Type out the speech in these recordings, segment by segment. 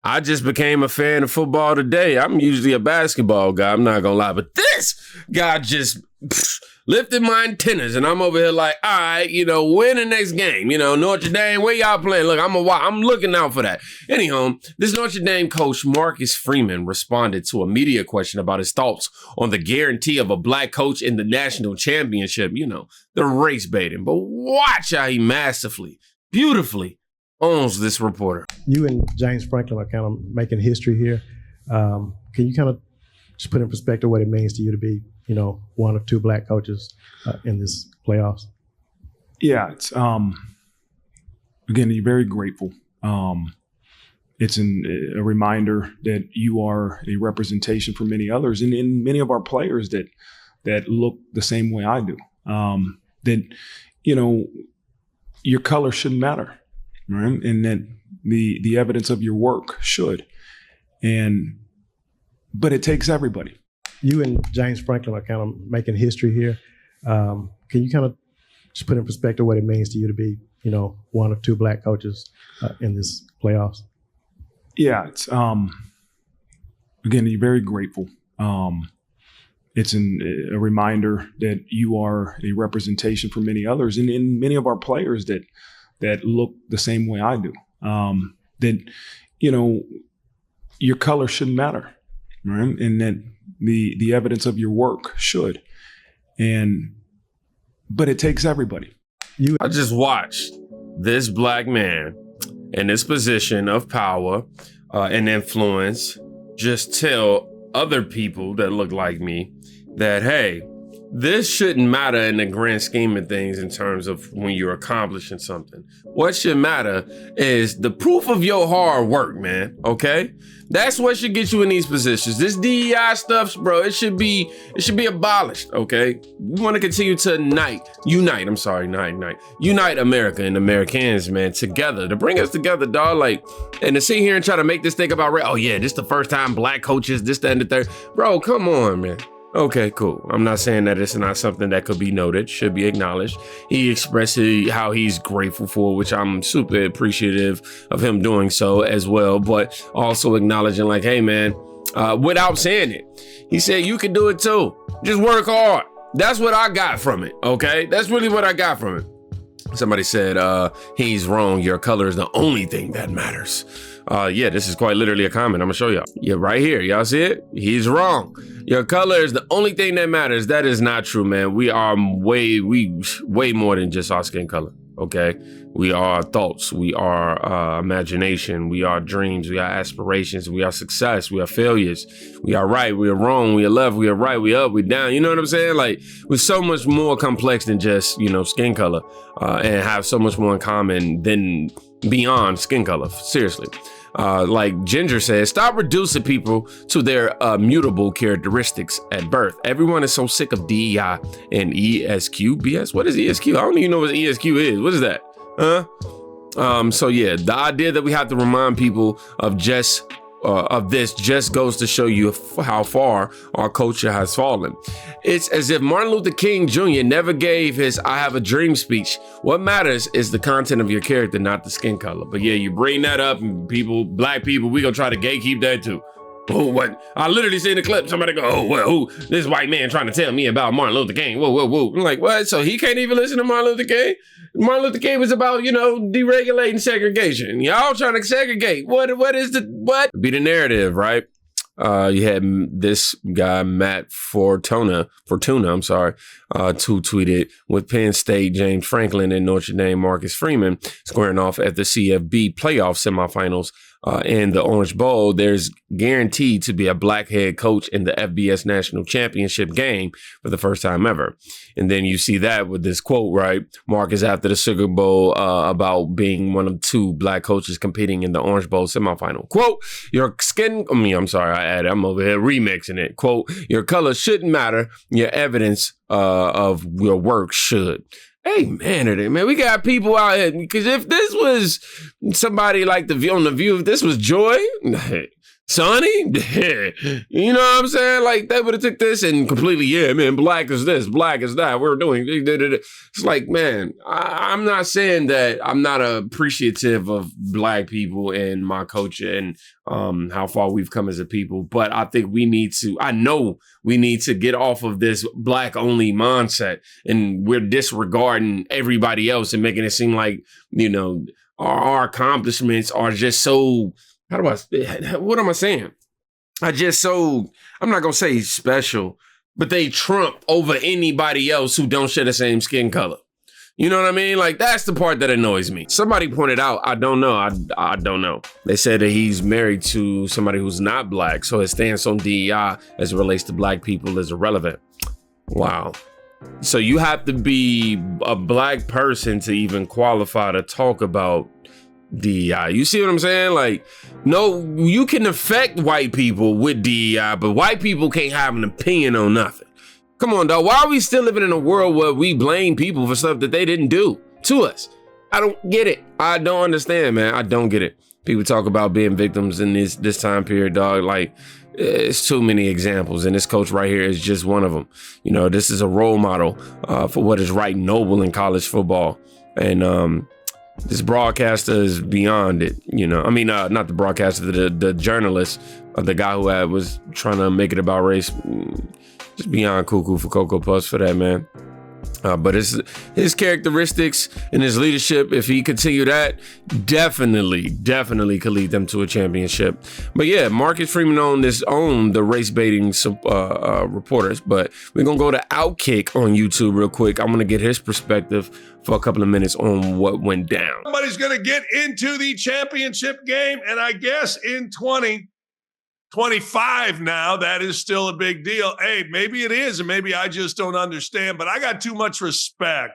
I just became a fan of football today. I'm usually a basketball guy. I'm not going to lie. But this guy just lifted my antennas. And I'm over here like, all right, win the next game. Notre Dame, where y'all playing? Look, I'm looking out for that. Anyhow, this Notre Dame coach, Marcus Freeman, responded to a media question about his thoughts on the guarantee of a black coach in the national championship. The race baiting. But watch how he masterfully, beautifully owns this reporter. You and James Franklin are kind of making history here. Can you kind of just put in perspective what it means to you to be, one of two black coaches in this playoffs? Yeah, it's again, you're very grateful. It's a reminder that you are a representation for many others, and many of our players that look the same way I do. That your color shouldn't matter. Right? And that the evidence of your work should. But it takes everybody. You and James Franklin are kind of making history here. Can you kind of just put in perspective what it means to you to be, one of two black coaches in this playoffs? Yeah, it's again, you're very grateful. It's a reminder that you are a representation for many others, and many of our players that look the same way I do. That your color shouldn't matter, right? And that the evidence of your work should. But it takes everybody. I just watched this black man in this position of power and influence just tell other people that look like me that, hey, this shouldn't matter in the grand scheme of things in terms of when you're accomplishing something. What should matter is the proof of your hard work, man, okay? That's what should get you in these positions. This DEI stuff, bro, it should be abolished, okay? We want to continue to unite America and Americans, man, together, to bring us together, dog, like, and to sit here and try to make this thing about, oh yeah, this the first time black coaches, this, that, and the third. Bro, come on, man. Okay, cool. I'm not saying that it's not something that could be noted, should be acknowledged. He expressed how he's grateful for, which I'm super appreciative of him doing so as well, but also acknowledging like, hey man, without saying it, he said you can do it too. Just work hard. That's what I got from it, okay? That's really what I got from it. Somebody said, he's wrong. Your color is the only thing that matters. Yeah, this is quite literally a comment. I'm gonna show y'all. Yeah, right here. Y'all see it? He's wrong. Your color is the only thing that matters. That is not true, man. We are way more than just our skin color, okay? We are thoughts. We are imagination. We are dreams. We are aspirations. We are success. We are failures. We are right. We are wrong. We are left. We are right. We up. We down. You know what I'm saying? Like, we're so much more complex than just, skin color and have so much more in common than beyond skin color. Seriously. Like Ginger says, stop reducing people to their mutable characteristics at birth. Everyone is so sick of DEI and ESQ BS. What is ESQ? I don't even know what ESQ is. What is that? So yeah, the idea that we have to remind people of this just goes to show you how far our culture has fallen. It's as if Martin Luther King Jr. never gave his I have a dream speech. What matters is the content of your character, not the skin color. But yeah, you bring that up and black people, we gonna try to gatekeep that too. Oh, what? I literally see in the clip, somebody go, oh, well, who? This white man trying to tell me about Martin Luther King. Whoa. I'm like, what? So he can't even listen to Martin Luther King? Martin Luther King was about, deregulating segregation. Y'all trying to segregate. What be the narrative, right? You had this guy, Matt Fortuna, who tweeted with Penn State, James Franklin, and Notre Dame, Marcus Freeman squaring off at the CFB playoff semifinals. In the Orange Bowl, there's guaranteed to be a black head coach in the FBS National Championship game for the first time ever. And then you see that with this quote, right? Marcus after the Sugar Bowl about being one of two black coaches competing in the Orange Bowl semifinal. Quote, I'm over here remixing it. Quote, your color shouldn't matter. Your evidence of your work should. Amen, man. We got people out here, because if this was somebody like on The View, if this was Joy, Sonny, you know what I'm saying? Like, they would have took this and completely, yeah, man, black is this, black is that. We're doing, it's like, man, I'm not saying that I'm not appreciative of black people and my culture and how far we've come as a people, but I think I know we need to get off of this black only mindset, and we're disregarding everybody else and making it seem like, you know, our accomplishments are just so, what am I saying? I'm not going to say special, but they trump over anybody else who don't share the same skin color. You know what I mean? Like, that's the part that annoys me. Somebody pointed out, I don't know. I don't know. They said that he's married to somebody who's not black, so his stance on DEI as it relates to black people is irrelevant. Wow. So you have to be a black person to even qualify to talk about DEI. You see what I'm saying? Like, no, you can affect white people with DEI, but white people can't have an opinion on nothing. Come on, dog. Why are we still living in a world where we blame people for stuff that they didn't do to us? I don't get it. I don't understand, man. I don't get it. People talk about being victims in this time period, dog. Like, it's too many examples, and this coach right here is just one of them. You know, this is a role model for what is right and noble in college football. And this broadcaster is beyond it, you know. I mean, not the broadcaster, the journalist, the guy who was trying to make it about race. Just beyond cuckoo for Cocoa Puffs for that, man. But his characteristics and his leadership, if he continue that, definitely could lead them to a championship. But yeah, Marcus Freeman owned the race baiting reporters. But we're going to go to Outkick on YouTube real quick. I'm going to get his perspective for a couple of minutes on what went down. Somebody's going to get into the championship game. And I guess in 2025 now, that is still a big deal. Hey, maybe it is, and maybe I just don't understand, but I got too much respect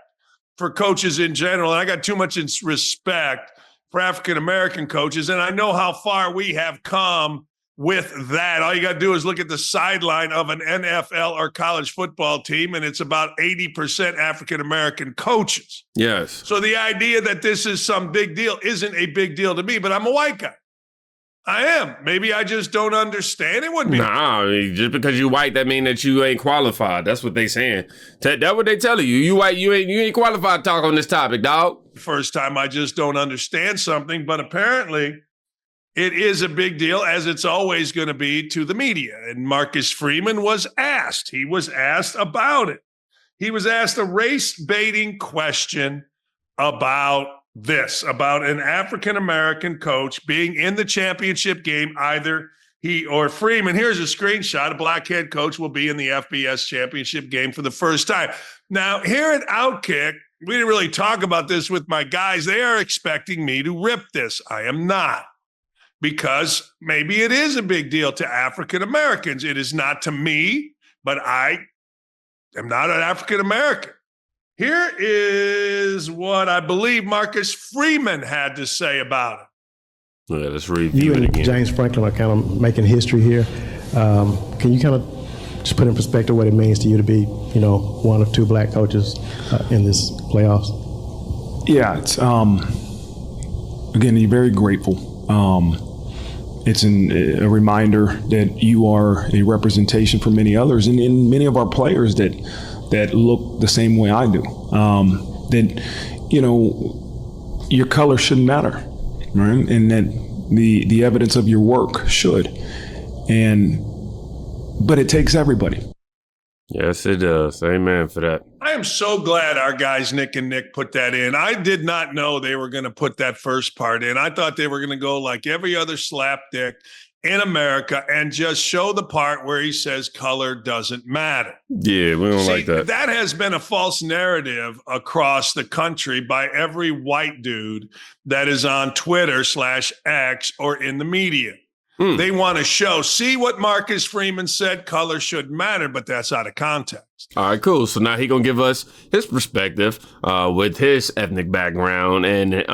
for coaches in general, and I got too much respect for African-American coaches, and I know how far we have come with that. All you got to do is look at the sideline of an NFL or college football team, and it's about 80% African-American coaches. Yes. So the idea that this is some big deal isn't a big deal to me, but I'm a white guy. I am. Maybe I just don't understand. It wouldn't be. Nah, just because you white, that mean that you ain't qualified. That's what they saying. That's what they telling you. You white, you ain't qualified to talk on this topic, dog. First time I just don't understand something, but apparently it is a big deal, as it's always going to be to the media. And Marcus Freeman was asked. He was asked about it. He was asked a race baiting question about an African-American coach being in the championship game, either he or Freeman. Here's a screenshot. A black head coach will be in the FBS championship game for the first time. Now, here at Outkick, we didn't really talk about this with my guys. They are expecting me to rip this. I am not, because maybe it is a big deal to African-Americans. It is not to me, but I am not an African-American. Here is what I believe Marcus Freeman had to say about it. Yeah, let's review it again. James Franklin are kind of making history here. Can you kind of just put in perspective what it means to you to be, you know, one of two black coaches in this playoffs? Yeah, it's again, you're very grateful. It's a reminder that you are a representation for many others, and many of our players that look the same way I do. That, you know, your color shouldn't matter, right? And that the evidence of your work should. But it takes everybody. Yes, it does. Amen for that. I am so glad our guys, Nick and Nick, put that in. I did not know they were going to put that first part in. I thought they were going to go like every other slapdick in America and just show the part where he says color doesn't matter. Yeah, we don't like that. That has been a false narrative across the country by every white dude that is on Twitter /X or in the media. They want to see what Marcus Freeman said, color shouldn't matter, but that's out of context. All right, cool. So now he's going to give us his perspective with his ethnic background and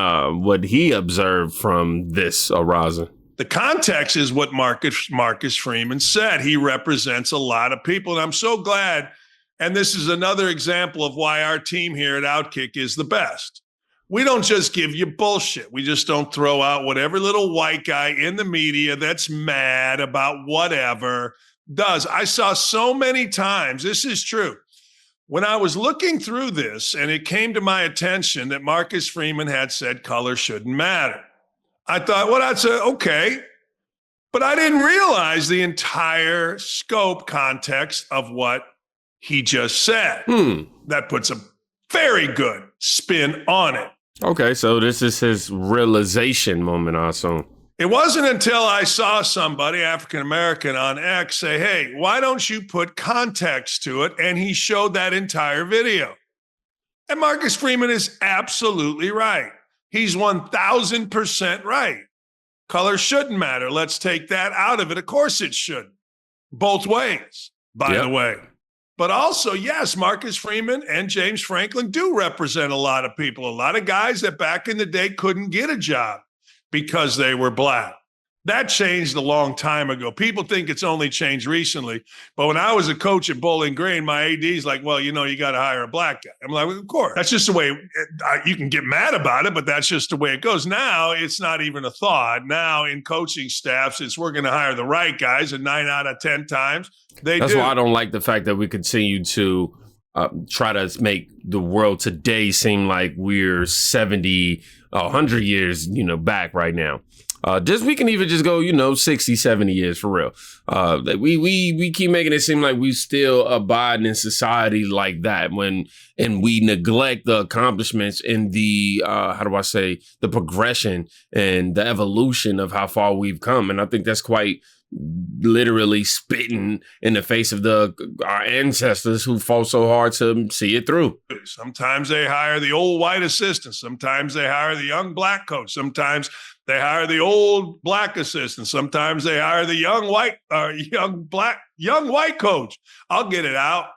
what he observed from this arising. The context is what Marcus Freeman said. He represents a lot of people, and I'm so glad. And this is another example of why our team here at Outkick is the best. We don't just give you bullshit. We just don't throw out whatever little white guy in the media that's mad about whatever does. I saw so many times, this is true. When I was looking through this and it came to my attention that Marcus Freeman had said color shouldn't matter, I thought, well, that's okay. But I didn't realize the entire scope, context of what he just said. That puts a very good spin on it. Okay, so this is his realization moment, I assume. It wasn't until I saw somebody, African-American, on X say, hey, why don't you put context to it? And he showed that entire video. And Marcus Freeman is absolutely right. He's 1,000% right. Color shouldn't matter. Let's take that out of it. Of course it should. Both ways, by the way. But also, yes, Marcus Freeman and James Franklin do represent a lot of people, a lot of guys that back in the day couldn't get a job because they were black. That changed a long time ago. People think it's only changed recently. But when I was a coach at Bowling Green, my AD's like, well, you got to hire a black guy. I'm like, well, of course. That's just the way you can get mad about it, but that's just the way it goes. Now it's not even a thought. Now in coaching staffs, it's we're going to hire the right guys, and 9 out of 10 times they do. That's why I don't like the fact that we continue to try to make the world today seem like we're 70, 100 years, back right now. We can even just go, 60, 70 years for real. We keep making it seem like we still abide in society like that and we neglect the accomplishments and the, the progression and the evolution of how far we've come. And I think that's quite literally spitting in the face of our ancestors who fought so hard to see it through. Sometimes they hire the old white assistant. Sometimes they hire the young black coach. Sometimes they hire the old black assistant. Sometimes they hire the young white coach. I'll get it out.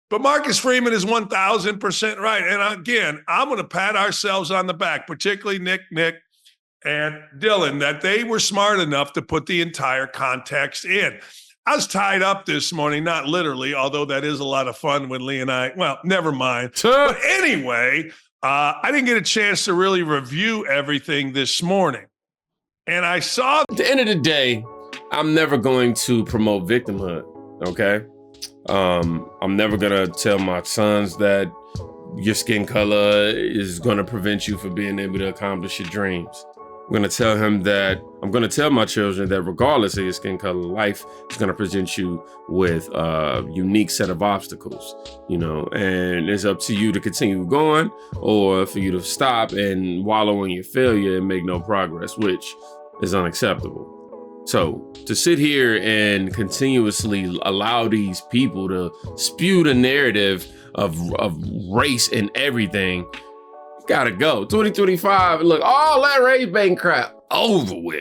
But Marcus Freeman is 1,000% right. And again, I'm going to pat ourselves on the back, particularly Nick, and Dylan, that they were smart enough to put the entire context in. I was tied up this morning, not literally, although that is a lot of fun when Lee and never mind. But anyway, I didn't get a chance to really review everything this morning. And I saw... At the end of the day, I'm never going to promote victimhood, okay? I'm never going to tell my sons that your skin color is going to prevent you from being able to accomplish your dreams. I'm going to tell my children that regardless of your skin color, life is going to present you with a unique set of obstacles, and it's up to you to continue going or for you to stop and wallow in your failure and make no progress, which is unacceptable. So to sit here and continuously allow these people to spew the narrative of race and everything, gotta go. 2025, look, all that race baiting crap over with.